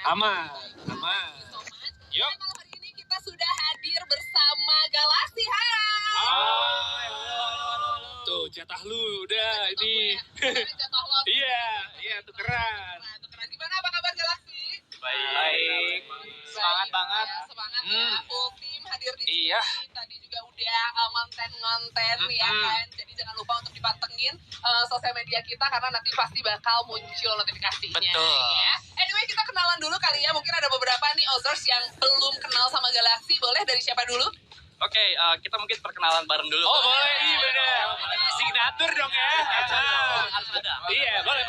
Aman. Yuk. Malam hari ini kita sudah hadir bersama Galaxy. Hai. Tuh jatah lu udah ini. Jatah lo. Iya tukeran. Tukeran. Gimana, apa kabar Galaxy? Baik. Semangat banget. Ya, semangat ya. Full tim hadir di sini. Iya. Tadi juga udah ngonten ya kan. Jadi jangan lupa untuk dipantengin sosial media kita karena nanti pasti bakal muncul notifikasinya. Betul. Ya. Anyway, kita kenalan dulu kali ya. Mungkin ada beberapa nih Ozers yang belum kenal sama Galaxy. Boleh dari siapa dulu? Oke, kita mungkin perkenalan bareng dulu. Oh boleh, iya bener. Signatur dong ya. Harus ada. Iya boleh.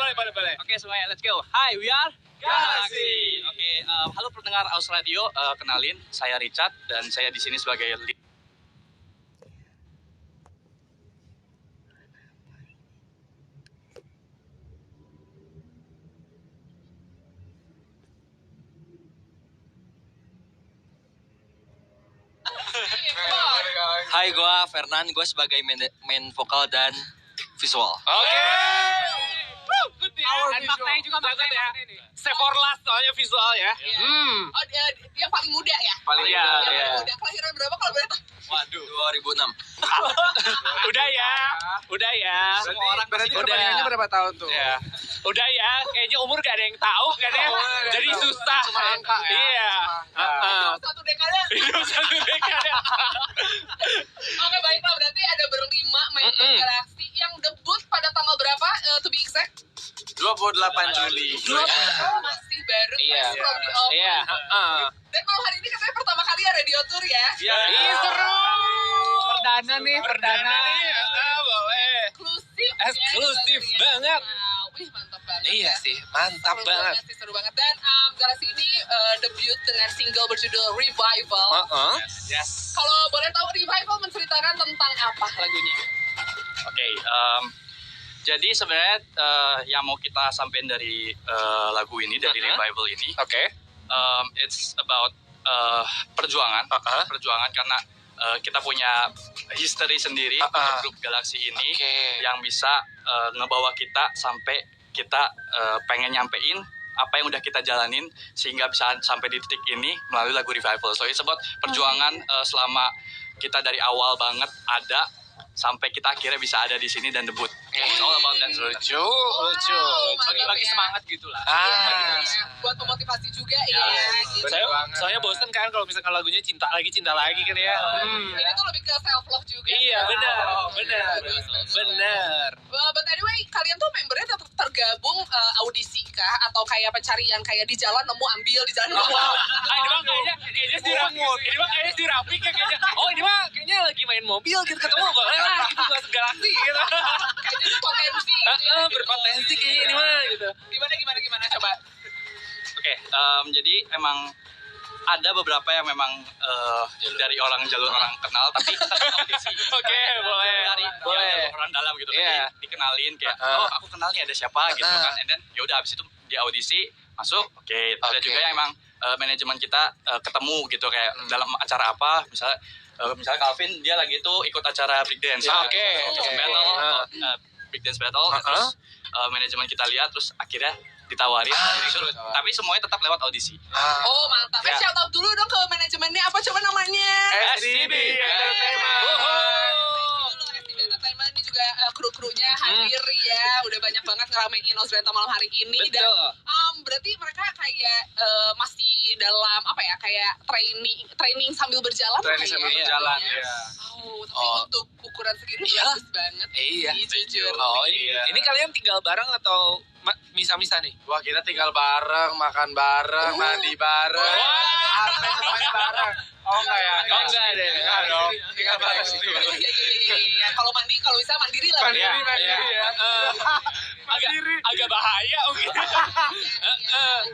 Oke semuanya, let's go. Hi, we are Galaxy. Oke, halo pendengar Aus Radio. Kenalin, saya Richard dan saya di sini sebagai lead. Hai, gue Fernan. Gue sebagai main vokal dan visual. Oke. Maknanya juga ya. Save for last soalnya visual ya. Oh, yang paling muda ya? Paling Iya. Paling muda. Kelahiran berapa kalau boleh tahu? Waduh, 2006. Udah ya. Semua orang berarti udah. perbandingannya berapa tahun tuh? Ya. Udah ya, kayaknya umur gak ada yang tahu kan ya. Jadi susah. Cuma angka ya. Iya. Satu dekade. Hidup satu dekade. Oke, baiklah, berarti ada berlima main Galaxy yang debut pada tanggal berapa? To be exact? 28 Juli. Masih baru. Iya. Masih from the off. Iya. Dan malam hari ini katanya pertama kali ya radio tour ya? Iya. Ih seru. Perdana nih. Boleh. Eksklusif banget. Wow, wih mantap banget. Iya ya. sih, mantap banget. Seru banget. Dan Galaxy ini debut dengan single berjudul Revival. Yes. Kalau boleh tahu Revival menceritakan tentang apa lagunya? Oke, jadi sebenarnya yang mau kita sampaikan dari lagu ini, dari Revival ini, Oke. it's about perjuangan, perjuangan karena kita punya history sendiri untuk grup Galaxy ini yang bisa ngebawa kita sampai kita pengen nyampein apa yang udah kita jalanin sehingga bisa sampai di titik ini melalui lagu Revival. So it's about perjuangan selama kita dari awal banget ada sampai kita akhirnya bisa ada di sini dan debut. It's all about that. Lucu. Bagi semangat gitulah. Buat memotivasi juga ya. Gitu. Soalnya bosen kan kalau misalkan lagunya cinta lagi kan ya. Ini tuh lebih ke self love juga. Iya benar. But anyway, kalian tuh membernya tergabung audisi kah atau kayak pencarian kayak di jalan nemu ambil di jalan nemu. Ini mah kayaknya si Rafi kayaknya. Oh ini mah kayaknya lagi main mobil gitu ketemu boleh lah gitu masuk Galaxy gitu. Kayaknya itu potensi gitu ya. Berpotensi kayaknya ini mah gitu. Gimana coba. Oke, jadi emang ada beberapa yang memang dari jalur orang kenal tapi kita audisi. Oke, boleh. Dari jalur orang dalam gitu Iya. kan dikenalin kayak oh aku kenal nih ada siapa gitu kan. And then ya udah habis itu di audisi masuk. Oke. Ada juga yang emang manajemen kita ketemu gitu kayak dalam acara apa misalnya Calvin dia lagi itu ikut acara breakdance. Oke. Breakdance battle terus manajemen kita lihat terus akhirnya ditawarin tapi semuanya tetap lewat audisi. Oh mantap. Shout out dulu dong ke manajemennya, apa coba namanya? SDB SDB Entertainment ini juga kru-krunya hadir ya. Udah banyak banget ngeramein Ozrenta malam hari ini. Betul. Dan berarti mereka kayak masih dalam apa ya, kayak training sambil berjalan. Training sambil berjalan ya. Tapi untuk ukuran segini bagus banget. Iya. Jujur. Ini kalian tinggal bareng atau misa-misa nih? Wah, kita tinggal bareng, makan bareng, mandi bareng. Sampai semuanya bareng. Oh enggak ya? Enggak deh. Enggak dong. Tinggal bareng sih. Iya. Kalau mandi, kalau bisa mandiri lah. Mandiri ya. Agak bahaya mungkin.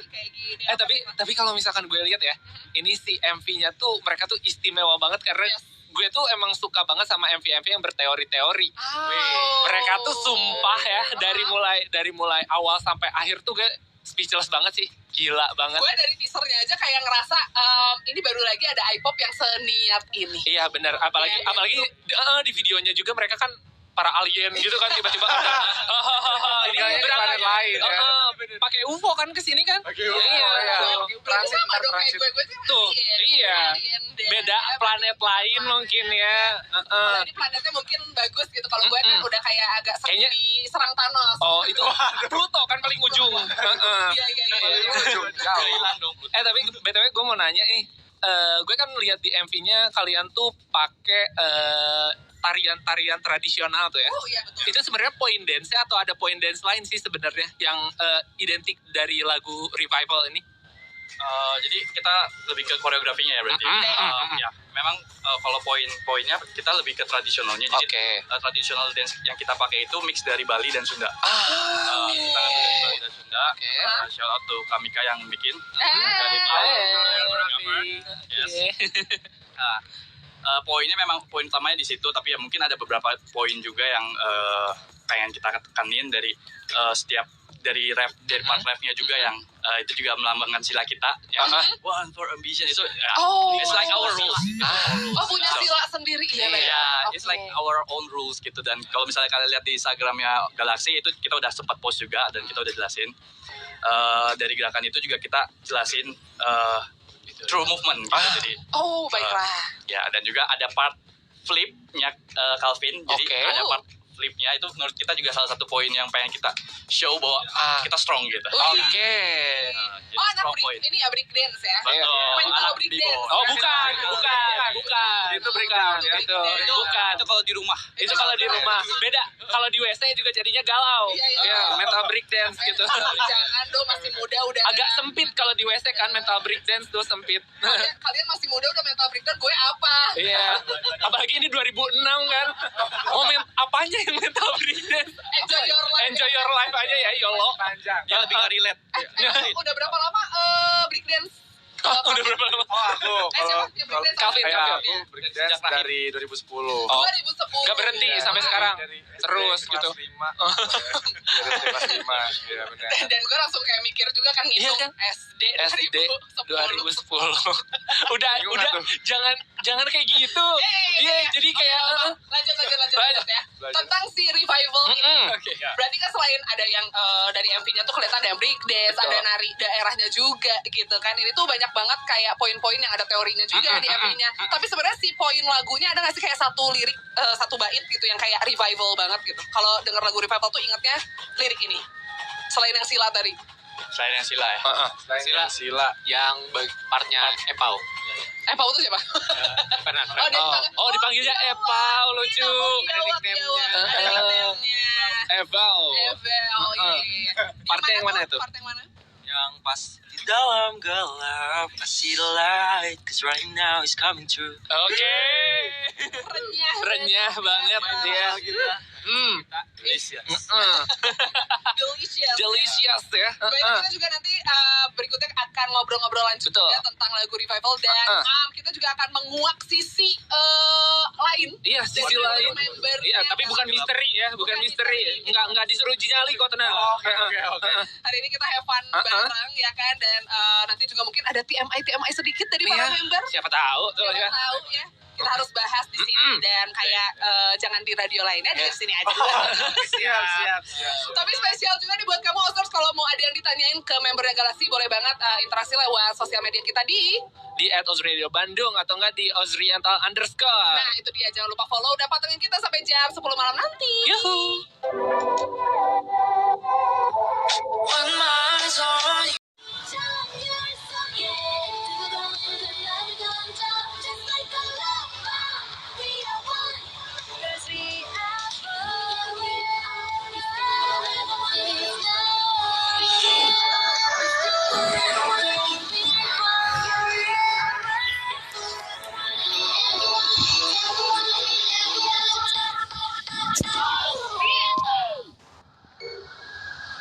Kayak gini. Tapi kalau misalkan gue lihat ya, ini si MV-nya tuh mereka tuh istimewa banget karena gue tuh emang suka banget sama MV-MV yang berteori-teori. Mereka tuh sumpah ya dari mulai awal sampai akhir tuh gue speechless banget sih. Gila banget. Gue dari teasernya aja kayak ngerasa ini baru lagi ada iPop yang seniat ini. Iya benar, apalagi di videonya juga mereka kan para alien gitu kan tiba-tiba ini planet lain ya. pakai UFO kan kesini kan? Pakai UFO, iya. ya. Pakai transit, sama ntar dong kayak transit. gue kan Tuh, iya. Beda planet lain mungkin ya. Kalau ini planetnya mungkin bagus gitu. Kalau gue kan udah kayak agak sering Kayaknya- diserang Thanos. Oh, itu Pluto kan paling ujung. Iya. Hilang dong. Tapi BTW gue mau nanya nih. Gue kan lihat di MV-nya kalian tuh pakai tarian-tarian tradisional tuh ya. Oh iya betul. Itu sebenarnya point dance atau ada point dance lain sih sebenarnya yang identik dari lagu Revival ini? Jadi kita lebih ke koreografinya ya berarti. Ya, memang kalau poin-poinnya kita lebih ke tradisionalnya. Jadi tradisional dance yang kita pakai itu mix dari Bali dan Sunda. Kita dari Bali dan Sunda. Shout out to Kamika yang bikin. Dari Yes. Poinnya memang poin utamanya di situ, tapi ya mungkin ada beberapa poin juga yang pengen kita tekanin dari setiap dari part refnya juga yang itu juga melambangkan sila kita yang one for ambition itu it's like our rules. Oh punya sila sendiri ya. It's like our own rules gitu. Dan kalau misalnya kalian lihat di Instagramnya Galaxy itu kita udah sempat post juga dan kita udah jelasin dari gerakan itu juga kita jelasin true movement gitu. Jadi Baiklah. ya, dan juga ada part flipnya Calvin. Jadi ada part flipnya itu menurut kita juga salah satu poin yang pengen kita show bahwa kita strong gitu. Jadi Anak strong point. ini ya break dance ya. Anak break B-boy. dance. Oh bukan. Itu breakdown ya. Itu Bukan, itu kalau di rumah. Itu kalau di rumah. Beda. Kalau di WC juga jadinya galau. Iya. Mental break dance gitu. Jangan dong, masih muda udah. Agak sempit kalau di WC kan mental break dance tuh sempit. Kalian masih muda udah mental breakdown, gue apa? Iya. Apalagi ini 2006 kan. Apanya yang mental break dance? Enjoy your life. Enjoy your life aja ya, YOLO. Panjang. Ya lebih nggak relate. Udah berapa lama break dance? Udah berapa lama? Aku kalau siapa yang break dance? Calvin. aku breakdance dari 2010. 2010. Gak berhenti sampai sekarang. Terus gitu. Kelas 5. Dari kelas 5. Iya benar. Dan gue langsung kayak mikir juga kan Iya ngitung kan? SD SD 2010. Udah jangan kayak gitu. Iya, jadi kayak lanjut ya. Tentang si Revival ini. Berarti kan selain ada yang dari MV-nya tuh kelihatan ada break dance, ada nari daerahnya juga gitu kan. Ini tuh banyak banget kayak poin-poin yang ada teorinya juga di MV-nya. Tapi sebenarnya si poin lagunya ada nggak sih kayak satu lirik, satu bait gitu yang kayak revival banget gitu. Kalau denger lagu Revival tuh ingetnya lirik ini. Selain yang sila tadi. Selain yang sila ya. Sila. yang partnya Epau. Epau tuh siapa? Oh, dipanggilnya Epau, lucu. Ada nickname-nya. Epau. Part yang mana itu? Part yang mana? Yang pas di dalam gelap, I see the light, cause right now it's coming true. Oke. Renyah banget dia. Delicious. Delicious Ya. Baik, kita juga nanti berikutnya akan ngobrol-ngobrol lanjut Betul. ya tentang lagu Revival dan kita juga akan menguak sisi lain. Iya, sisi lain. Membernya Iya, tapi bukan yang misteri ya, bukan misteri. Enggak disuruh nyali kok, tenang. Oke. Hari ini kita have fun bareng ya kan, dan nanti juga mungkin ada TMI sedikit dari para member. Siapa tahu tuh Siapa ya. tahu ya. Kita harus bahas di sini dan kayak jangan di radio lainnya, di sini aja. Siap. Tapi spesial juga nih buat kamu Oscars, kalau mau ada yang ditanyain ke membernya Galaxy boleh banget interaksi lewat sosial media kita di @ozradio Bandung atau enggak di ozriental_. Nah itu dia, jangan lupa follow dan pantengin kita sampai jam 10 malam nanti. Yuhu. When my eyes are on you.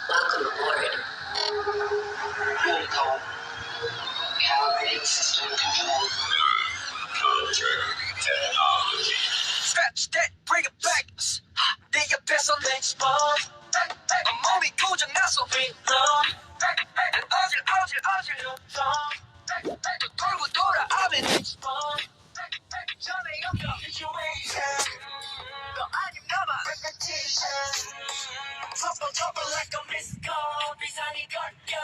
Welcome aboard. Protocol. Calibrating system control. Scratch that, bring it back. Then you pass on next month. I'm only 고장 나서 reload. And 어질 용성. 또 돌고 돌아 I've been next month. 전에 없던 situation. 너 아님 나만 repetition. Trouble like a missed call. 비산이 걸려.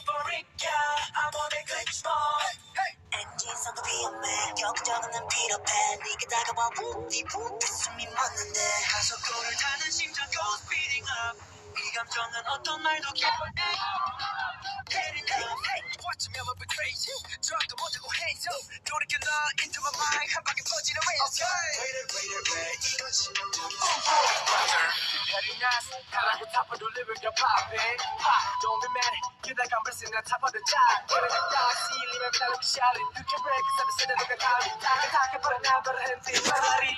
버리까 I'm on a good 영원한 비겁해 네가 다가와 네 숨이 멎는데 가속도를 타는 심장 goes speeding up 이 감정은 어떤 말도 watch면 I'm crazy 저도 못하고 hands up 돌이켜 나 into my mind 한 방에 퍼지는 waves wait 이거지 Very nice 가라고 top of the lyric you're popping pop don't be mad 기다가 벌써 나 top of the job 그래 나 씨리면 그다음 샤리 You can break cause I'm sitting in the car 타게 버려 나 버려 한테 말이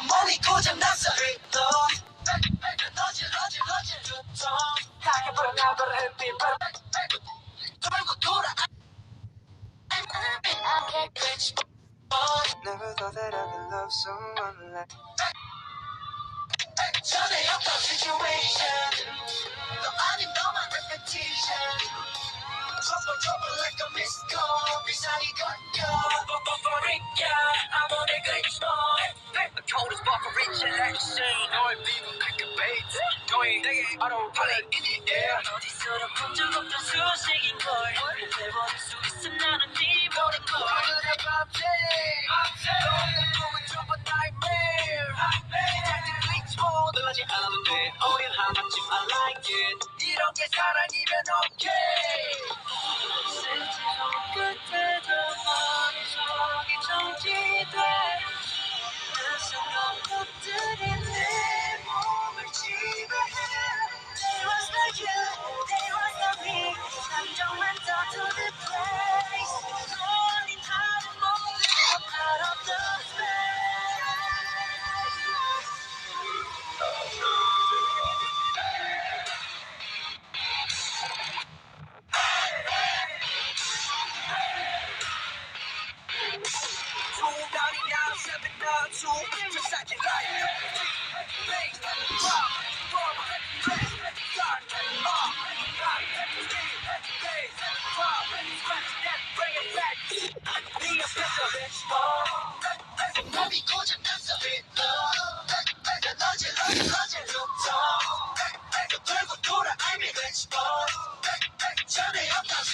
머리 고장 났어 타게 버려 나 버려 한테 돌고 돌아 Never thought that I could love someone like 전에 없던 situation 너 아닌 너만 repetition trouble like a missed call 비상이 걸려 버리까 I'm on a glitch The code is buffering selection 너의 비분 activate 너의 내게 autopilot in the air 어디서도 본 적 없던 수식인걸 해버릴 수 있어 나는 네 모든 걸 오늘의 밤새 너의 꿈은 전부 nightmare 시작된 glitch mode 늘어지 않으면 돼 오늘 하나쯤 I like it 이런 게 사랑이면 okay 스치고 끝에도 머릿속이 정지돼 낯선 것들이 내 몸을 지배해 They was the you, they was the me 감정만 더 to the place 너는 다른 모든 out of the space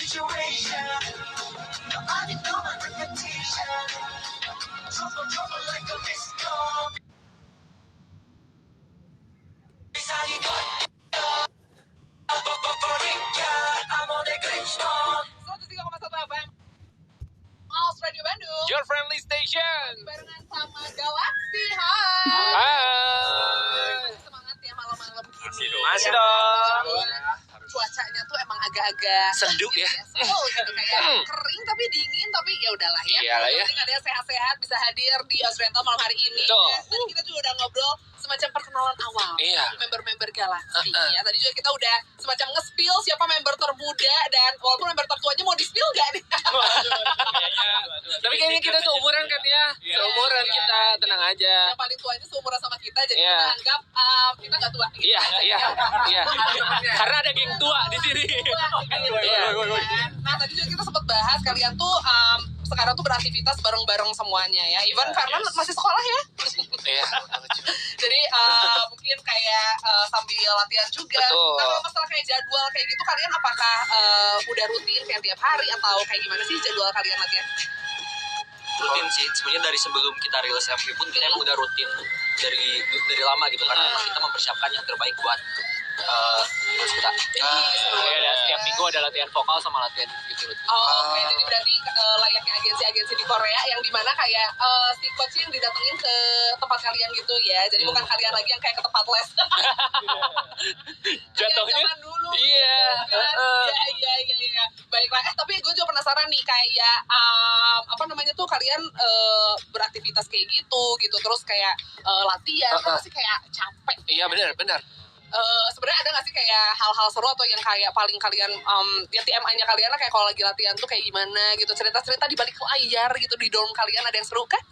Situation, I didn't know my repetition. Trouble like a missed call. Your friendly station. Barengan sama Galaxy, hai. Hai. Semangat ya malam-malam gini. Masih dong. cuacanya tuh emang agak-agak Seduh ya. Seduh gitu kayak kering tapi dingin tapi ya udahlah ya. Iyalah ya. Penting ada yang sehat-sehat bisa hadir di Austriantal malam hari ini. Betul. Tadi kita juga udah ngobrol semacam perkenalan awal Iya. member-member Galaxy ya. Tadi juga kita udah semacam nge-spill siapa member termuda dan walaupun member tertuanya mau di-spill gak nih? Tapi kayaknya kita seumuran kan ya. Seumuran kita, tenang aja. Yang paling tuanya seumuran sama kita jadi Iya. kita anggap kita gak tua. Gitu. Iya. Karena ada geng tua di sini. Iya. Nah tadi juga kita sempat bahas kalian tuh sekarang tuh beraktivitas bareng-bareng semuanya ya. Even Fernand masih sekolah ya. Iya. Jadi mungkin kayak sambil latihan juga. Betul. Nah kalau masalah kayak jadwal kayak gitu kalian apakah udah rutin kayak tiap hari atau kayak gimana sih jadwal kalian latihan? Rutin sih, sebenarnya dari sebelum kita rilis MV pun kita emang udah rutin dari lama gitu karena emang kita mempersiapkan yang terbaik buat rilis kita. Ada setiap minggu ada latihan vokal sama latihan gitu. Oh, oke. Jadi berarti layaknya agensi-agensi di Korea yang dimana kayak si coach yang didatengin ke tempat kalian gitu ya. Jadi bukan kalian lagi yang kayak ke tempat les. Jatuhnya. Zaman dulu. Iya. Iya. Baiklah. Tapi gue juga penasaran nih kayak apa namanya tuh kalian beraktivitas kayak gitu. Terus kayak latihan pasti kayak capek. Iya benar. Sebenarnya ada nggak sih kayak hal-hal seru atau yang kayak paling kalian ya TMI-nya kalian lah kayak kalau lagi latihan tuh kayak gimana gitu, cerita-cerita di balik layar gitu di dorm kalian ada yang seru kan?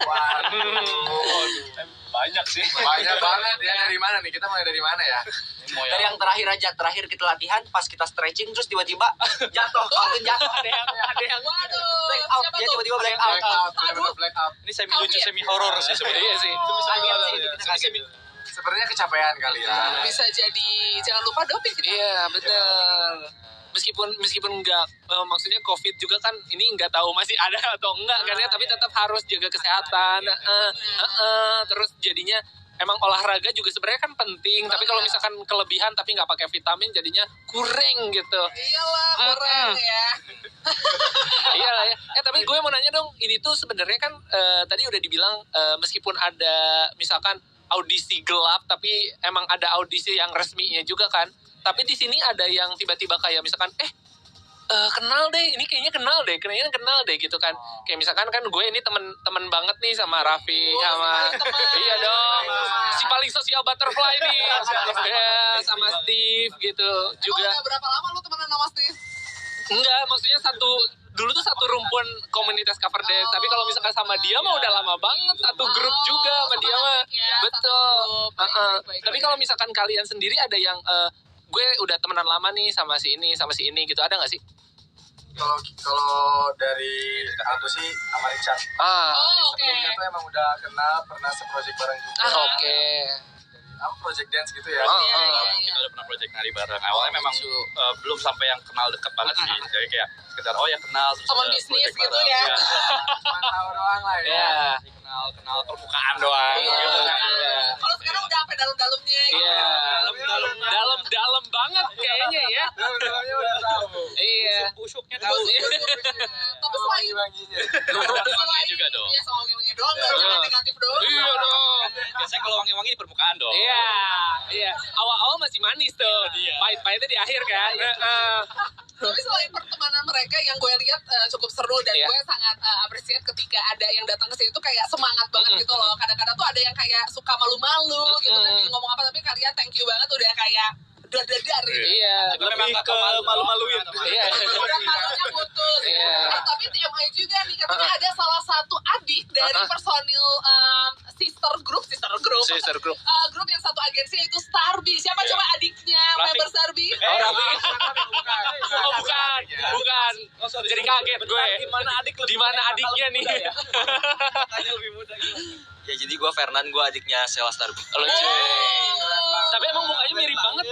Banyak sih. Banyak banget ya. Dari mana nih? Kita mulai dari mana ya? Dari yang terakhir aja, terakhir kita latihan pas kita stretching terus tiba-tiba jatuh, Calvin jatuh. Ada yang Waduh, black out, siapa dia tuh? tiba-tiba black out. Black out. Ini semi lucu, semi horor sih sebenarnya. Iya sih. Kita kaget. Sebenarnya kecapean kali ya. Bisa jadi jangan lupa doping kita. Iya benar. Meskipun enggak maksudnya COVID juga kan ini enggak tahu masih ada atau enggak kan ya, tapi tetap harus jaga kesehatan. Terus jadinya emang olahraga juga sebenarnya kan penting, tapi kalau misalkan kelebihan tapi nggak pakai vitamin jadinya kurang gitu. Iyalah, keren ya. Iyalah ya. Tapi gue mau nanya dong, ini tuh sebenarnya kan tadi udah dibilang meskipun ada misalkan audisi gelap tapi emang ada audisi yang resminya juga kan. Tapi di sini ada yang tiba-tiba kayak misalkan kenal deh, ini kayaknya kenal deh gitu kan. Kayak misalkan kan gue ini temen banget nih sama Raffi sama iya dong. Si paling sosial butterfly nih. Ya, sama Steve gitu juga. Emang udah berapa lama lu temenan sama Steve? Enggak, maksudnya dulu tuh satu rumpun komunitas cover dance, tapi kalau misalkan sama dia mah udah lama banget, satu grup juga sama dia mah. Betul. Tapi kalau misalkan kalian sendiri ada yang gue udah temenan lama nih sama si ini gitu, ada nggak sih? Kalau dari aku sih sama Richard. Sebelumnya tuh emang udah kenal, pernah seproject bareng juga. Oke. Apa project dance gitu ya? Kita udah pernah project nari bareng. Awalnya memang belum sampai yang kenal deket banget sih. Jadi kayak sekedar ya kenal terus Teman udah bisnis project gitu bareng. ya. Iya. Cuma tahu doang lah ya. Iya. Kenal permukaan doang gitu. Kalau sekarang udah sampai dalam-dalamnya gitu. Iya. Dalam banget kayaknya ya. Dalamnya udah tahu. Iya. Busuknya tahu. Tapi selain Wangi-wanginya. Wangi juga dong. Iya, sama wangi-wangi doang, jangan negatif doang. Iya dong. Biasanya kalau wangi-wangi di permukaan dong. Iya. Awal-awal masih manis tuh. Pahit-pahitnya di akhir kan. Tapi selain pertemanan mereka yang gue lihat cukup seru dan Iya. gue sangat appreciate ketika ada yang datang ke sini tuh kayak semangat banget gitu loh. Kadang-kadang tuh ada yang kayak suka malu-malu gitu kan ngomong apa, tapi kalian thank you banget udah kayak dadar gitu. Iya. Lebih ke malu-maluin. Iya. Udah malunya putus. Iya. Tapi TMI juga nih katanya ada salah satu adik dari personil sister group grup yang satu agensi yaitu Starby. Siapa coba adiknya member Starby? Bukan. Jadi kaget gue. Di mana adiknya nih? Lebih muda gitu. Ya jadi gue Fernand, gue adiknya Sela Starby. Lucu. Tapi emang mukanya mirip banget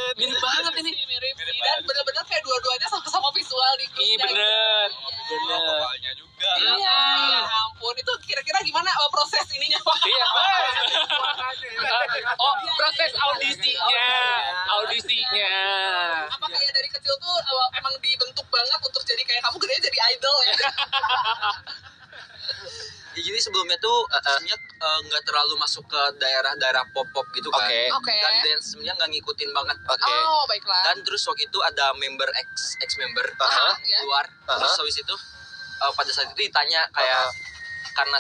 ini. Mirip sih. Dan bener-bener kayak dua-duanya sama-sama visual di grupnya. Iya bener. Vokalnya juga. Iya, ya ampun. Itu kira-kira gimana proses ininya, Pak? Iya. Proses audisinya. Apa kayak dari kecil tuh emang dibentuk banget untuk jadi kayak kamu gedenya jadi idol ya? Ya, jadi sebelumnya tuh sebenarnya nggak terlalu masuk ke daerah-daerah pop-pop gitu kan. Oke. Dan dance sebenarnya nggak ngikutin banget. Oh, baiklah. Dan terus waktu itu ada member ex member Ya. keluar. Terus habis itu pada saat itu ditanya kayak karena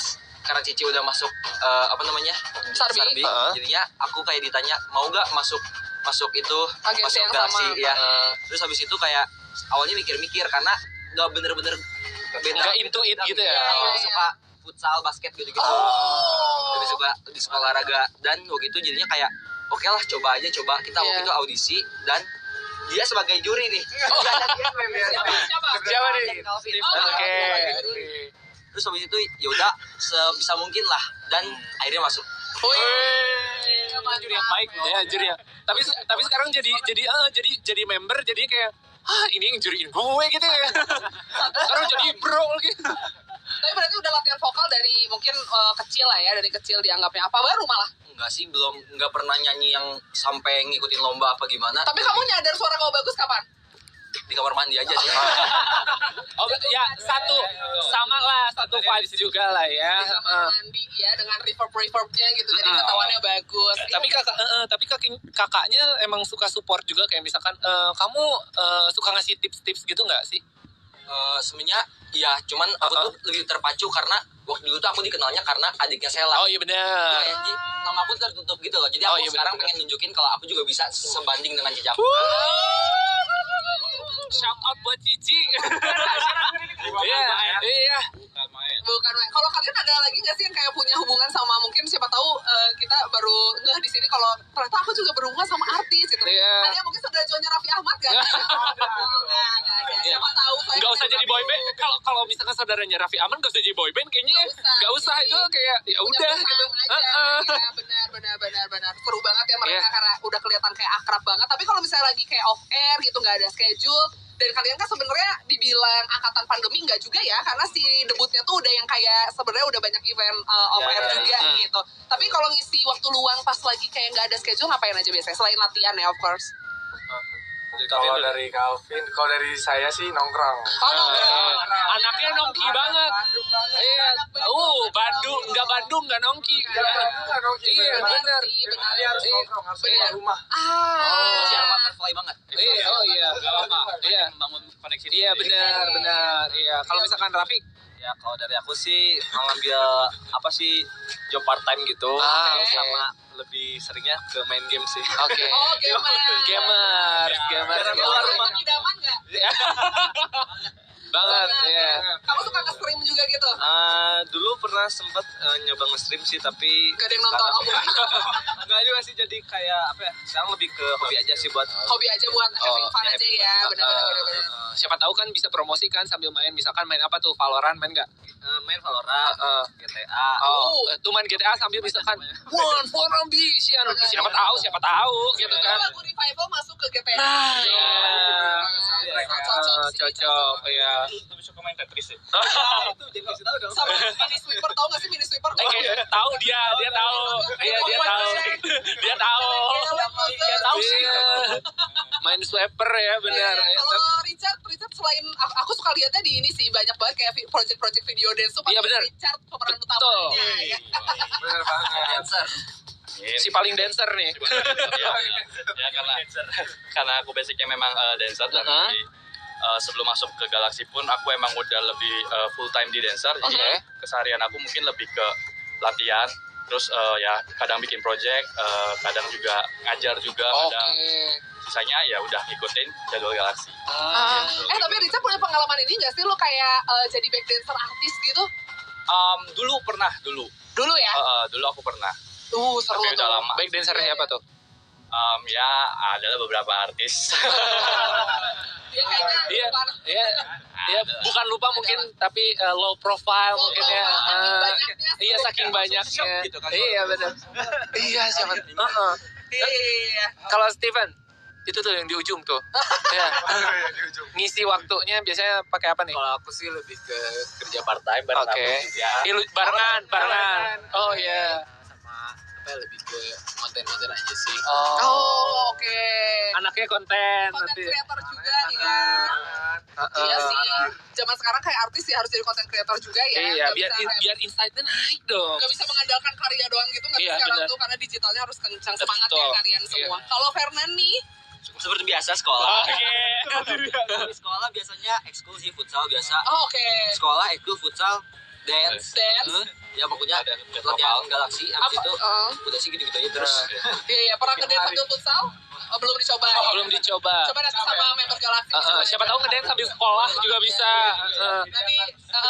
Cici udah masuk Sarbi. Jadinya aku kayak ditanya mau nggak masuk itu Agensi masuk yang Galaxy sama. ya. Terus habis itu kayak awalnya mikir-mikir karena nggak bener-bener beda. Nggak into it gitu ya. Aku suka futsal, basket gitu-gitu. Lebih suka olahraga. Dan waktu itu jadinya kayak oke lah coba aja. Kita waktu itu audisi dan dia sebagai juri nih. Siapa nih? Oke. Terus habis itu ya udah sebisa mungkin lah dan akhirnya masuk. Juri yang baik loh. Ya, juri ya. Tapi sekarang jadi member jadi kayak ini yang juriin gue gitu ya. Sekarang jadi bro gitu. Tapi berarti udah latihan vokal dari mungkin kecil lah ya, dari kecil dianggapnya apa baru malah? Enggak sih, nggak pernah nyanyi yang sampai ngikutin lomba apa gimana. Tapi kamu nyadar suara kamu bagus kapan? Di kamar mandi aja sih. Oh ya, satu vibes juga lah ya. Di kamar mandi ya dengan reverb-reverbnya gitu, jadi ketahuannya bagus. Tapi kakaknya emang suka support juga kayak misalkan kamu suka ngasih tips-tips gitu nggak sih? Sebenarnya ya, cuman aku tuh lebih terpacu karena waktu dulu tuh aku dikenalnya karena adiknya Sela. Oh iya benar. Jadi nama aku tertutup gitu loh. Jadi aku sekarang pengen nunjukin kalau aku juga bisa sebanding dengan Cici. Shout out buat Cici. Iya. Bukan main. Kalau kalian ada lagi nggak sih yang kayak punya hubungan sama mungkin siapa tahu kita baru ngeh di sini kalau ternyata aku juga berhubungan sama artis gitu. Iya. Ada yang mungkin saudara Jonya Raffi Ahmad kan? Siapa tahu. Nggak usah jadi boyband. Kalau misalkan saudaranya Raffi Ahmad nggak usah jadi boyband kayaknya nggak usah itu kayak ya udah gitu. Benar. Seru banget ya mereka karena udah kelihatan kayak akrab banget. Tapi kalau misalnya lagi kayak off air gitu nggak ada schedule. Dan kalian kan sebenarnya dibilang angkatan pandemi nggak juga ya, karena si debutnya tuh udah yang kayak sebenarnya udah banyak event off air juga gitu. Tapi kalau ngisi waktu luang pas lagi kayak nggak ada schedule ngapain aja biasanya selain latihan ya of course? Kalau dari Calvin, kalau dari saya sih nongkrong. Anaknya nongki banget. Iya. Bandung nggak nongki. Iya benar. Harus nongkrong, harus keluar rumah. Siapa butterfly banget. Iya. Iya. Membangun koneksi. Iya benar. Iya. Kalau misalkan Rafi, Ya kalau dari aku sih mengambil job part time gitu. Sama lebih seringnya ke main game sih. oke. Oh, gamer. Gamer. Keluar rumah. Idaman nggak? Banget, iya. Kamu suka nge-stream juga gitu? Dulu pernah sempet nyoba nge-stream sih, tapi Gak ada yang nonton, enggak juga sih, jadi kayak sekarang lebih ke hobi aja sih, buat hobi aja buat having fun aja ya, benar-benar. Siapa tahu kan bisa promosikan sambil main, misalkan main apa tuh, Valorant main nggak? main Valorant, GTA. Tuh main GTA sambil misalkan One for Ambition, siapa tahu gitu kan. Lagu Revival masuk ke GTA. Nah, cocok ya. Lebih suka main Tetris sih. Itu jadi kasih tahu dong. Sama mini sweeper, tau gak sih mini sweeper? Tahu dia tahu. Iya dia tahu sih. Main sweeper ya benar. Kalau Richard selain aku suka lihatnya di ini sih banyak banget kayak project video dance tuh. Iya benar. Richard pemeran utamanya. Bener banget. Dancer. Si paling dancer nih. Ya karena aku basicnya memang dancer dan sebelum masuk ke Galaxy pun aku emang udah lebih full time di dancer. Jadi keseharian aku mungkin lebih ke latihan, terus ya kadang bikin project, kadang juga ngajar juga, kadang sisanya ya udah ngikutin jadwal Galaxy. Tapi Richard punya pengalaman ini nggak sih lo kayak jadi back dancer artis gitu? Dulu pernah. Dulu ya? Dulu aku pernah. Seru Tapi udah lama. Baik dancer siapa tuh? Ya adalah beberapa artis. Dia kayaknya Dia bukan lupa mungkin tapi low profile mungkin ya. Iya saking banyaknya. Iya benar. Iya siapa? Kalau Steven itu tuh yang di ujung tuh. Ya. Ngisi waktunya biasanya pakai apa nih? Kalau aku sih lebih ke kerja part time bareng Barengan. Oh iya. Sama lebih ke konten aja sih. Oke. Anaknya konten Content nanti. creator juga ya. Iya sih. Zaman sekarang kayak artis ya harus jadi content creator juga ya. Iya, biar insight-nya naik dong. Gak bisa mengandalkan karya doang gitu nggak Iya, sekarang bener. tuh karena digitalnya harus kencang semangat Betul. ya kalian semua. Kalau Fernan nih, Seperti biasa sekolah. Oke. Di sekolah biasanya ekskul sih, futsal biasa. oh, oke. Sekolah ekskul futsal dance. Ya pokoknya latihan galaksi habis itu udah sih gitu-gitu aja terus. Iya, pernah ke dance sambil futsal? Oh, belum dicoba. Belum dicoba. Coba nanti sama members Galaxy. Siapa tahu ngedance sambil sekolah juga bisa.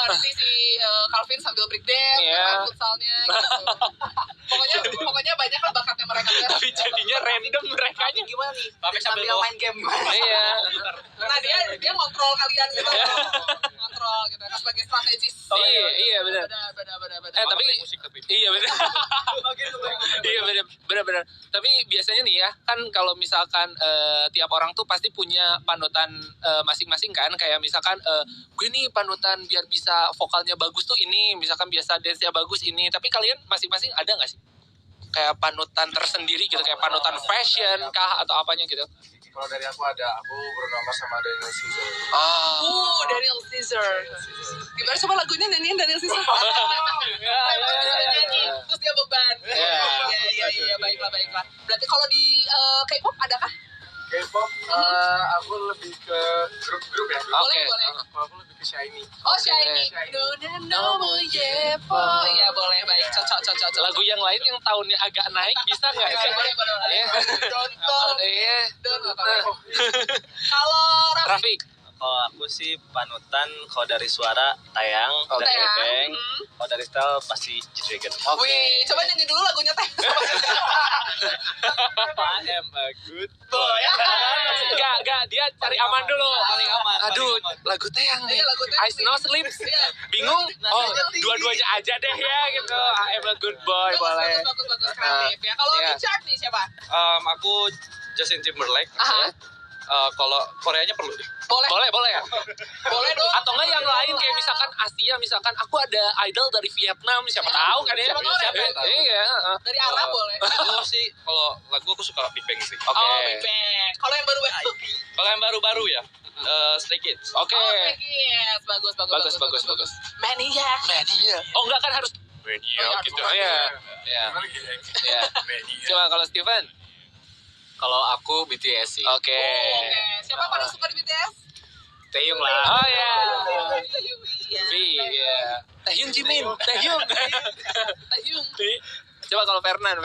Nanti si Calvin sambil break dance, Iya. futsalnya gitu. Pokoknya banyak lah bakatnya mereka. Tapi jadinya random merekanya. Gimana nih? Tapi sambil main game gimana? Iya. Nah dia ngontrol kalian gitu. Ngontrol gitu kan sebagai strategis. Iya benar. Benar. Tapi iya benar. Iya benar. Tapi biasanya nih ya, kan kalau misalkan tiap orang tuh pasti punya panutan masing-masing kan, kayak misalkan gue nih panutan biar bisa vokalnya bagus tuh ini, misalkan biasa dance-nya bagus ini. Tapi kalian masing-masing ada nggak sih kayak panutan tersendiri gitu, kayak panutan fashion kah atau apanya gitu? Kalau dari aku bernama sama Daniel Caesar. Daniel Caesar. Gimana coba lagunya nyanyiin Daniel Caesar? Nyanyi, terus dia beban. Iya, baiklah. Berarti kalau di K-pop adakah? K-pop, aku lebih ke grup-grup ya. Oke. Boleh. Kalau aku lebih ke Shiny. Oh, Shiny. Iya, boleh, baik. Cocok. Lagu yang lain yang tahunnya agak naik bisa nggak? Boleh. Iya. Iya. Kalau Rafiq. Kalau aku sih panutan kalau dari suara Tayang, dari Tayang. Ebeng, kalau dari style pasti G-Dragon. Wih, coba nyanyi dulu lagunya Teh. I am a good boy. Enggak, dia cari aman dulu. Paling aman. Aduh, lagu teh yang nih. Iya, lagu teh Eyes no sleeps. Iya. Bingung? Oh, dua-duanya aja deh ya gitu. I am a good boy, boleh. Bagus, kreatif ya. Kalau Iya. Richard nih siapa? Aku Justin Timberlake. Aha. Kalau Koreanya perlu deh. Boleh ya? Boleh dong. Atau enggak yang lain kayak misalkan Asia, misalkan aku ada idol dari Vietnam, siapa tahu kan ya? Siapa tahu. Iya, heeh. Dari Arab boleh. Aku sih kalau lagu aku suka Big Bang sih. Oke. Oh, Big Bang. Kalau yang baru Kalau yang baru-baru ya Stray Kids. Oke. yes, bagus. Bagus. Maniac. Oh, enggak kan harus Maniac gitu. aduh. Iya. Gimana gitu? Iya. Coba kalau Steven. Kalau aku BTS sih. Oke. Oke. Siapa paling suka di BTS? Taeyong lah. Oh ya. Iya. Iya. Taehyung Jimin. Taehyung. Taehyung. Coba kalau Fernan.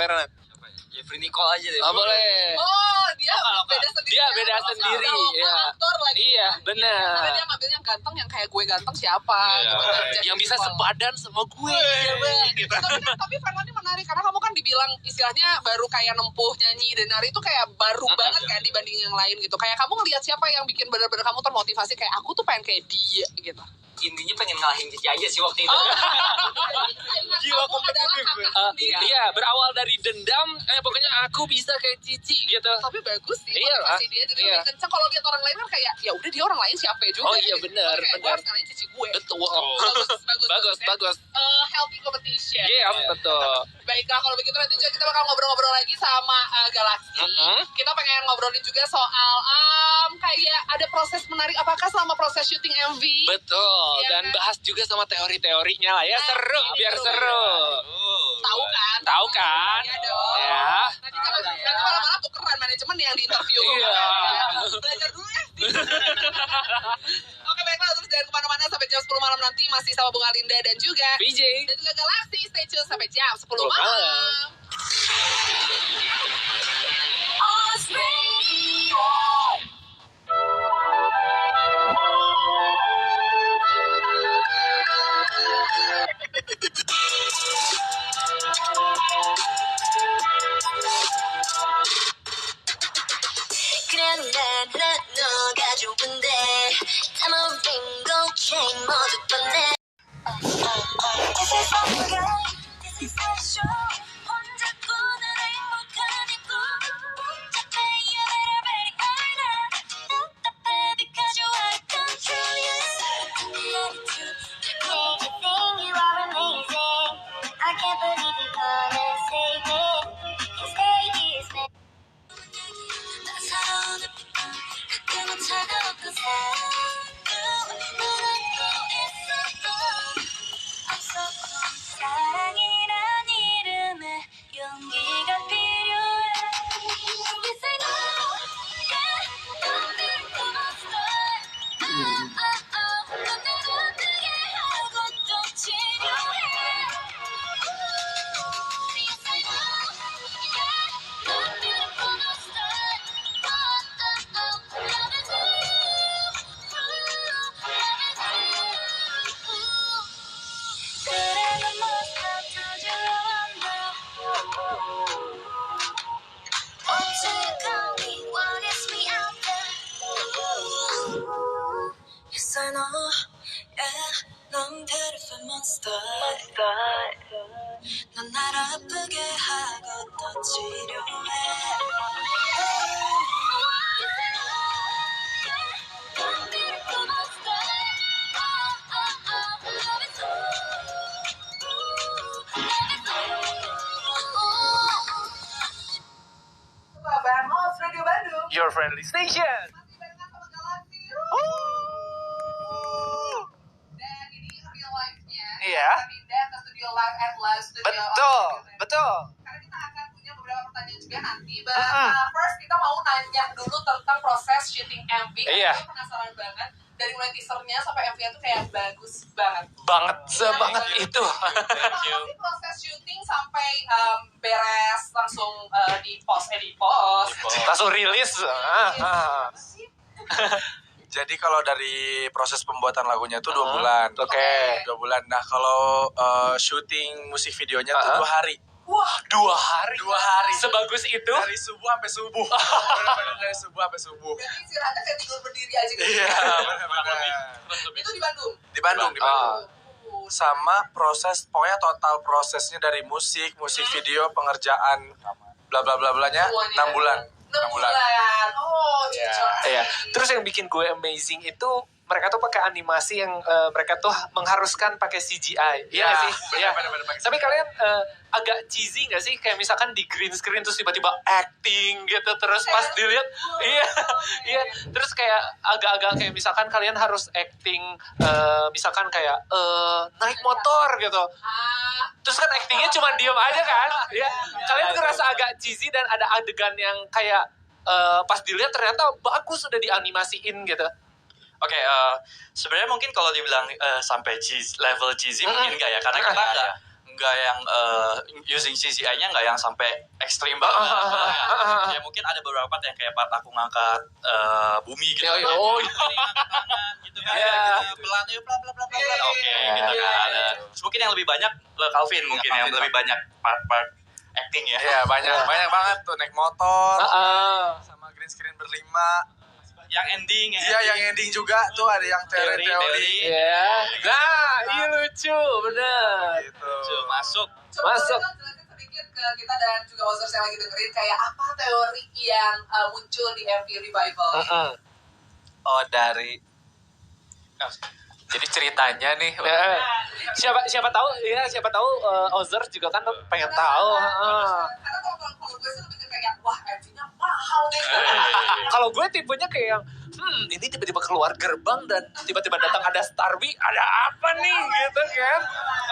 Jeffrey Nicole aja deh. Oh, boleh. Oh, dia beda sendiri. Dia beda sendiri, iya. Aktor lagi. Iya, Karena benar. dia ngambil yang ganteng, yang kayak gue ganteng siapa? Iya. Gitu. Jadi Yang bisa Nicole. sepadan sama gue. Iya, Bang. Gitu. Tapi Fernan ini menarik karena kamu kan dibilang istilahnya baru kayak nempuh nyanyi dan nari itu kayak baru banget kan dibanding yang lain gitu. Kayak kamu ngelihat siapa yang bikin benar-benar kamu termotivasi kayak aku tuh pengen kayak dia gitu. Intinya pengen ngalahin Cici aja sih waktu itu. Jiwa kompetitif. Iya, berawal dari dendam, pokoknya aku bisa kayak Cici gitu. Tapi bagus sih Iya lah. motivasi dia jadi Iya. lebih kenceng. Kalau lihat orang lain kan kayak ya udah dia orang lain siapa juga. Oh iya, gitu. benar, Tapi kayak gue benar. harus ngalahin cici gue. Betul. Bagus. Bagus. Healthy competition. Iya, betul. Baiklah kalau begitu nanti juga kita bakal ngobrol-ngobrol lagi sama Galaxy. Kita pengen ngobrolin juga soal kayak ada proses menarik apakah selama proses syuting MV. Betul. Iya Dan kan? bahas juga sama teori-teorinya lah ya. Nah, Seru, ini biar seru. seru. Tahu kan? Tahu kan? Iya dong. Ya. Nanti malam-malam tukeran manajemen yang di interview. Iya. Belajar dulu ya. Oke baiklah terus jangan kemana-mana sampai jam 10 malam nanti masih sama Bunga Linda dan juga PJ. dan juga Galaxy. Stay tune sampai jam 10 10 malam. malam. 그래 난 너가 좋은데 타모린 곡chain 모두 뻔해 This is all good This is our show 혼자 꾸는 행복한 꿈 복잡해 you better ready or not 답답해 because you out of control yeah Everything you are amazing I can't believe you're gonna save me Can't stay this way 나 살아오는 가끔은 차가웠던 사랑 monster 넌 날 아프게 하고 또 치료해 Miracle monster love is Bandmos Radio Bandung. Your friendly station. Masih barengan sama Galaxy. Dan ini real life-nya. Iya. Kita pindah ke studio live at Live Studio. Betul, betul. Karena kita akan punya beberapa pertanyaan juga nanti. First kita mau nanya dulu tentang proses syuting MV. Iya. Aku penasaran banget. Dari mulai teasernya sampai MV-nya tuh kayak bagus banget. Banget, sebanget itu. Thank you. Proses syuting sampai beres langsung di post. Langsung rilis. Jadi kalau dari proses pembuatan lagunya itu 2 bulan. Oke. 2 bulan. Nah kalau syuting musik videonya tuh 2 hari. Wah, 2 hari. 2 hari. Sebagus itu. Dari subuh sampai subuh. Benar-benar dari subuh sampai subuh. Berarti istirahatnya kayak tidur berdiri aja gitu. Iya, benar-benar. Itu di Bandung. Di Bandung. Sama proses, pokoknya total prosesnya dari musik video, pengerjaan, bla bla bla blanya 6 bulan. 6 bulan. Oh, Iya. Terus yang bikin gue amazing itu mereka tuh pakai animasi yang mereka tuh mengharuskan pakai CGI. Iya nggak sih? Iya. Tapi kalian agak cheesy nggak sih? Kayak misalkan di green screen terus tiba-tiba acting gitu, terus pas dilihat, iya. Terus kayak agak-agak kayak misalkan kalian harus acting, misalkan kayak naik motor gitu. Terus kan actingnya cuma diem aja kan? Iya. Kalian ngerasa agak cheesy dan ada adegan yang kayak pas dilihat ternyata bagus udah dianimasiin gitu. Oke, sebenarnya mungkin kalau dibilang sampai level cheesy mungkin enggak ya, karena kita enggak yang using CGI-nya enggak yang sampai ekstrim banget. Ya mungkin ada beberapa yang kayak part aku ngangkat bumi gitu. Gitu kan. Pelan Oke, gitu kan. Terus mungkin yang lebih banyak Calvin mungkin yang lebih banyak part acting ya. Iya, banyak banget tuh naik motor. Sama green screen berlima. Yang ending yang ending juga tuh ada yang teori. Iya. Nah, ini lucu, bener. Gitu. Masuk. Coba jelasin sedikit ke kita dan juga Ozers yang lagi dengerin kayak apa teori yang muncul di MV Revival. Oh, jadi ceritanya nih. Siapa tahu Ozers juga kan pengen tahu. Karena kalau gue sih lebih kayak wah MV-nya mahal nih. Kalau gue tipenya kayak yang ini tiba-tiba keluar gerbang dan tiba-tiba datang ada Starby, ada apa nih gitu kan?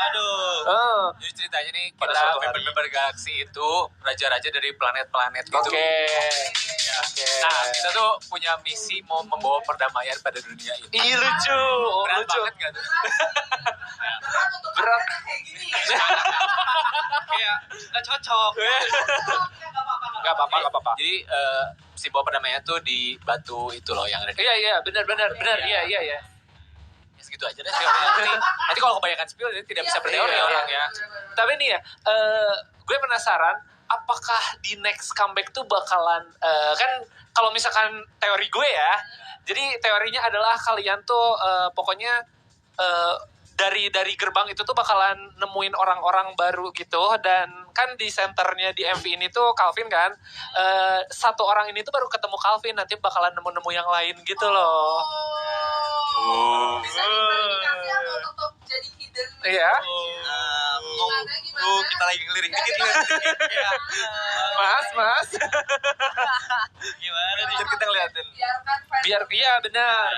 Aduh. Jadi ceritanya nih kita member galaksi itu raja-raja dari planet-planet gitu. Oke. Nah, kita tuh punya misi mau membawa perdamaian pada dunia ini. Ih, lucu. Berat Lucu. banget gak tuh? Berat kayak gini. Kayak nggak cocok. Gak apa-apa. Jadi simbol perdamaian tuh di batu itu loh yang ada di... Iya, benar. Iya. Ya segitu aja deh. Nanti kalau kebanyakan spill jadi tidak bisa berteori orang ya. Tapi nih ya, gue penasaran apakah di next comeback tuh bakalan kan kalau misalkan teori gue ya. Jadi teorinya adalah kalian tuh pokoknya dari gerbang itu tuh bakalan nemuin orang-orang baru gitu, dan kan di senternya di MV ini tuh Calvin kan, satu orang ini tuh baru ketemu Calvin, nanti bakalan nemu-nemu yang lain gitu loh. Bisa diklarifikasi atau tetap jadi hidden? Iya. Gimana? Kita lagi ngelirik dikit. Mas. Gimana nih? Kita ngeliatin. Biar iya benar.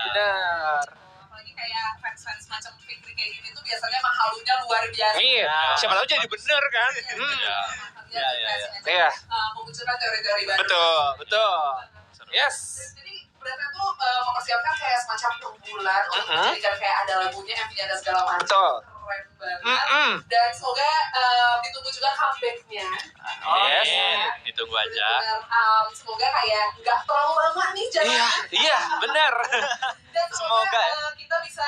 Apalagi kayak fans macam Fikri kayak gini tuh biasanya emang halunya luar biasa. Iya. Siapa tahu jadi bener kan? Iya. Memunculkan teori-teori baru. Betul. Yes. Jadi berarti tuh mempersiapkan kayak semacam bulan untuk menjadikan kayak ada lagunya, MV-nya ada segala macam. Betul. Keren banget. Dan semoga ditunggu juga comeback-nya. Yes. Ditunggu aja. Semoga kayak nggak terlalu lama nih jalan. Iya, benar. Dan semoga kita bisa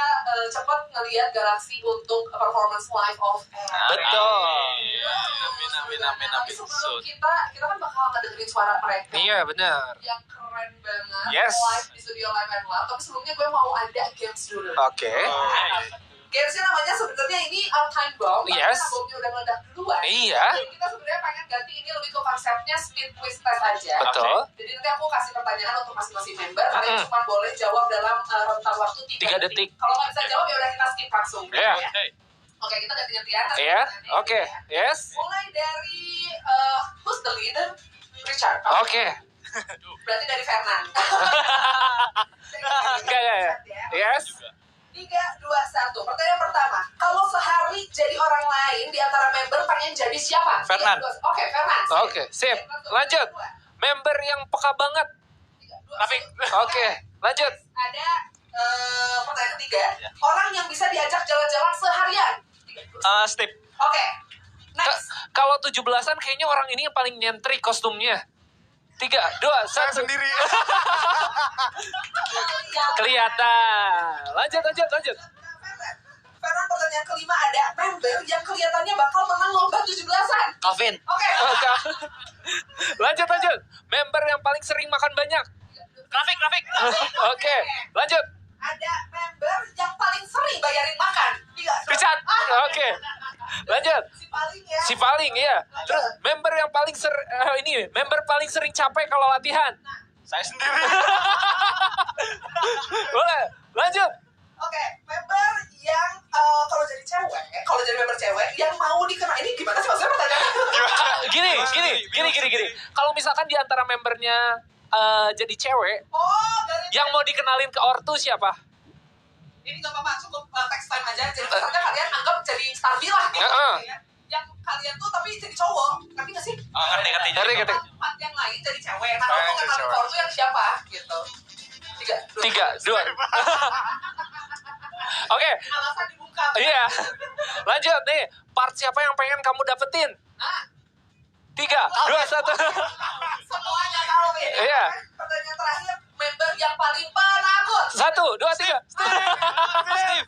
cepat ngelihat Galaxy untuk performance live of air. Betul. Amin. Sebelum kita kan bakal ngedengerin suara mereka. Iya, benar. Yang keren banget. Yes. Live di studio Live and Love. Tapi sebelumnya gue mau ada games dulu. Oke. Games-nya namanya sebenarnya ini Time Bomb. Yes. Karena bomnya udah meledak duluan. Iya. Jadi kita sebenarnya pengen ganti ini lebih ke konsepnya speed quiz test aja. Betul. Jadi nanti aku kasih pertanyaan untuk masing-masing member. Kalian cuma boleh jawab dalam rentang waktu 3 detik. Kalau nggak bisa jawab ya udah kita skip langsung. Iya. Ya. Oke, kita ganti-gantian. Iya. Oke. Yes. Mulai dari who's the leader? Richard. Oke. Berarti dari Fernand. Enggak ya. Yes. 3, 2, 1. Pertanyaan pertama. Kalau sehari jadi orang lain di antara member pengen jadi siapa? Fernand. Oke, Fernand. Oke, sip. Lanjut. Member yang peka banget. Rafiq. Oke, lanjut. Ada pertanyaan ketiga. Orang yang bisa diajak jalan-jalan seharian. Steve. Oke. Next. Kalau 17-an kayaknya orang ini yang paling nyentrik kostumnya. 3, 2, 1. Sendiri. Kelihatan. Lanjut. Fernand, pertanyaan kelima ada member yang kelihatannya bakal menang lomba 17-an. Calvin. Oke. Lanjut. Member yang paling sering makan banyak. Rafiq. Oke, lanjut. Ada member yang paling sering bayarin makan. 3, 2, Richard. Oke. Lanjut. Si paling ya. Si paling, iya. Terus member yang paling member paling sering capek kalau latihan. Saya sendiri. Boleh. Lanjut. Oke, member yang kalau jadi member cewek yang mau dikenal, ini gimana sih maksudnya pertanyaannya? Gini. Kalau misalkan di antara membernya jadi cewek, dari yang mau dikenalin ke ortu siapa? ini nggak apa-apa, cukup text time aja. Jadi misalnya kalian anggap jadi Starby-lah gitu. Ya. Yang kalian tuh tapi jadi cowok, ngerti nggak sih? Ngerti. Empat yang lain jadi cewek. Nah, kamu kenalin ke ortu yang siapa? Gitu. 3, 2. Oke. Alasan dibuka. Iya. Lanjut nih. Part siapa yang pengen kamu dapetin? 3, 2, 1. Semuanya tahu ya. Iya. Pertanyaan terakhir, member yang paling penakut. 1, 2, 3. Steve.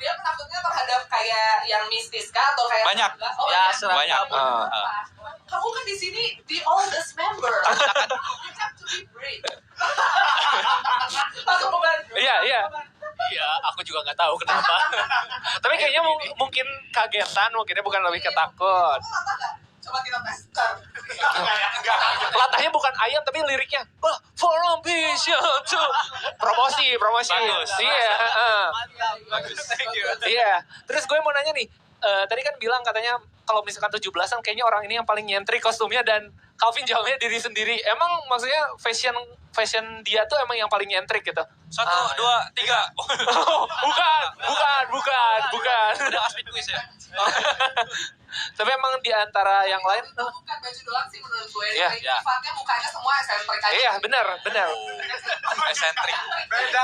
Dia penakutnya terhadap kayak yang mistis kah atau kayak Banyak. Oh, Ya, banyak. Kamu kan di sini the oldest member. You have to be brave. Langsung beban. Iya. Iya, aku juga nggak tahu kenapa. Tapi kayaknya mungkin kagetan, mungkinnya bukan lebih ketakut. Kamu latah nggak? Coba kita tes. Latahnya bukan ayam tapi liriknya for ambition tuh. Promosi. Bagus. Iya, Bagus. Thank you. iya. Terus gue mau nanya nih, tadi kan bilang katanya kalau misalkan 17-an kayaknya orang ini yang paling nyentrik kostumnya, dan Calvin jawabnya diri sendiri. Emang maksudnya fashion dia tuh emang yang paling nyentrik gitu? 1, 2, 3. Bukan. Udah speed quiz ya. Tapi emang di antara yang lain, Itu bukan baju doang sih menurut gue. Iya. Sifatnya mukanya semua eksentrik aja. iya benar. Eksentrik. Beda.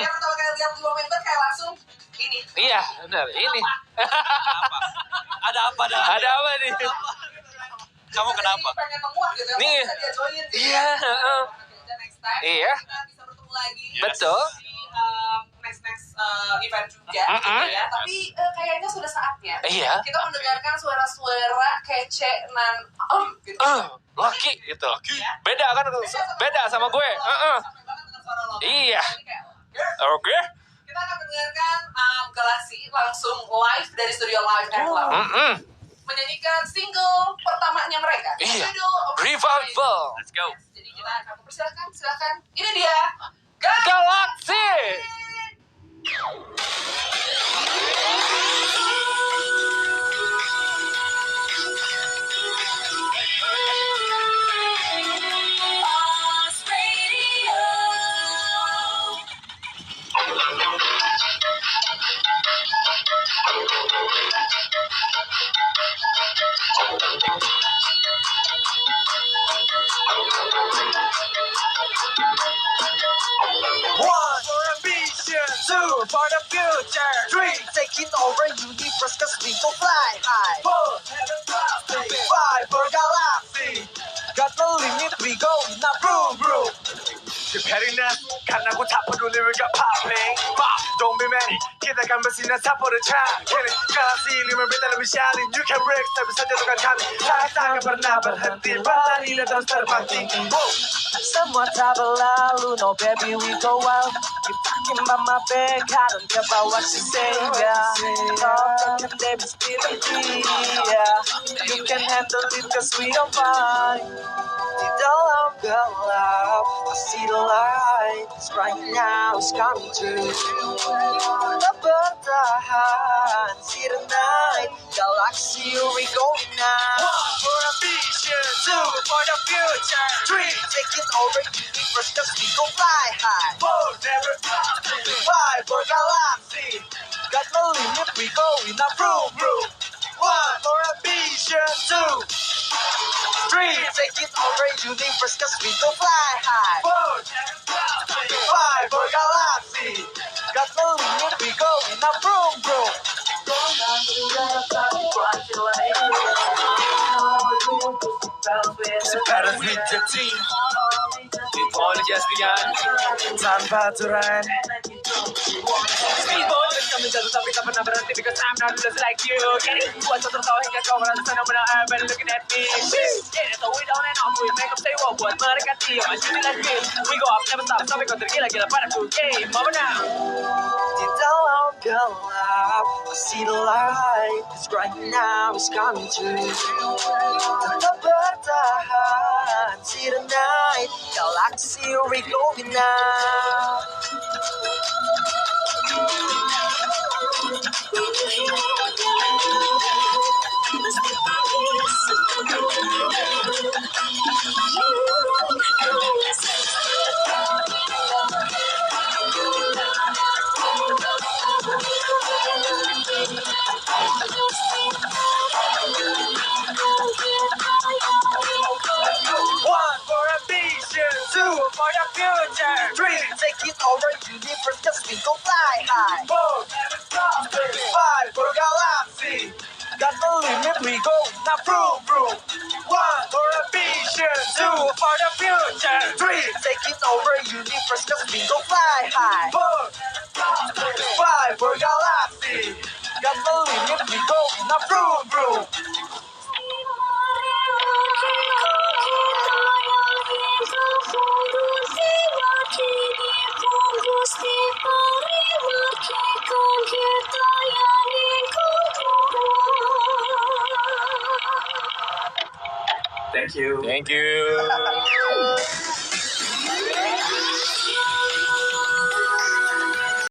Yang pertama kali lihat 2 member kayak langsung ini. Iya benar. Ini Ada apa dah? ada apa nih? Kamu kenapa? Ini pengen menguat gitu ya. Nih. Bisa dia join. Iya. Dan next time Iya. kita bisa bertemu lagi. Betul. Di next event juga gitu ya. Tapi kayaknya sudah saatnya Iya. kita mendengarkan suara-suara kece gitu. Laki gitu. Iya. Beda kan? Beda sama gue. Sampai banget dengan suara lo. Iya. Ini kayak, Oke. kita akan mendengarkan Galaxy langsung live dari studio Live and Loud menyanyikan single pertamanya mereka. Iya. Judul Revival. Let's go. Jadi kita akan silakan. Ini dia Galaxy. One for ambition, two for the future, three taking over universe 'cause we go fly high. Four heaven blasting, five for galaxy. Got the limit, we go now, boom boom. Pettiness karena ku tak peduli we got popping Don't be mad kita kan bersinar tak bercah Kini galaksi 5 meter lebih shalin You can break tapi sejatuhkan kami Tak pernah berhenti berlari dan terus terpancing Semua tak berlalu no baby we go out You fucking by my bag I don't care about what you say yeah Talk and they be spilling tea yeah You can handle it cause we on fire Di dalam gelap I see the light It's right now it's coming true Tak bertahan See the night Galaxy we going now One for ambition Two for the future Three taking over universe Cause we gon' fly high Four never stop Five for galaxy Got no limit we going up vroom vroom One for ambition Two Three, taking over universe cause we go fly high. Four, five, for galaxy. Got no limit, we going up, vroom, vroom. Separat with the team. All just began. Tanpa aturan. Speedboat, kami jatuh tapi tak pernah berhenti because I'm not just like you. Get it? Buat contoh tahu hingga kau merasa senang benar urban looking at me. Yeah, so we down and off, we make them say what buat mereka diam. I feel like this, we go up never stop sampai kau tergila-gila padaku. Game over now. Di dalam gelap, I see the light. It's right now, it's coming true. Tetap bertahan, see the night. Galaxy, we going now. One for ambition, two for the future, three taking over universe cause we gon' fly high. Four, never stop, five for galaxy. Got no limit, we going up, vroom vroom. One for ambition, two for the future, three taking over universe cause we gon' fly high. Four, five for galaxy. Got no limit, we going up, vroom vroom. Thank you. Thank you.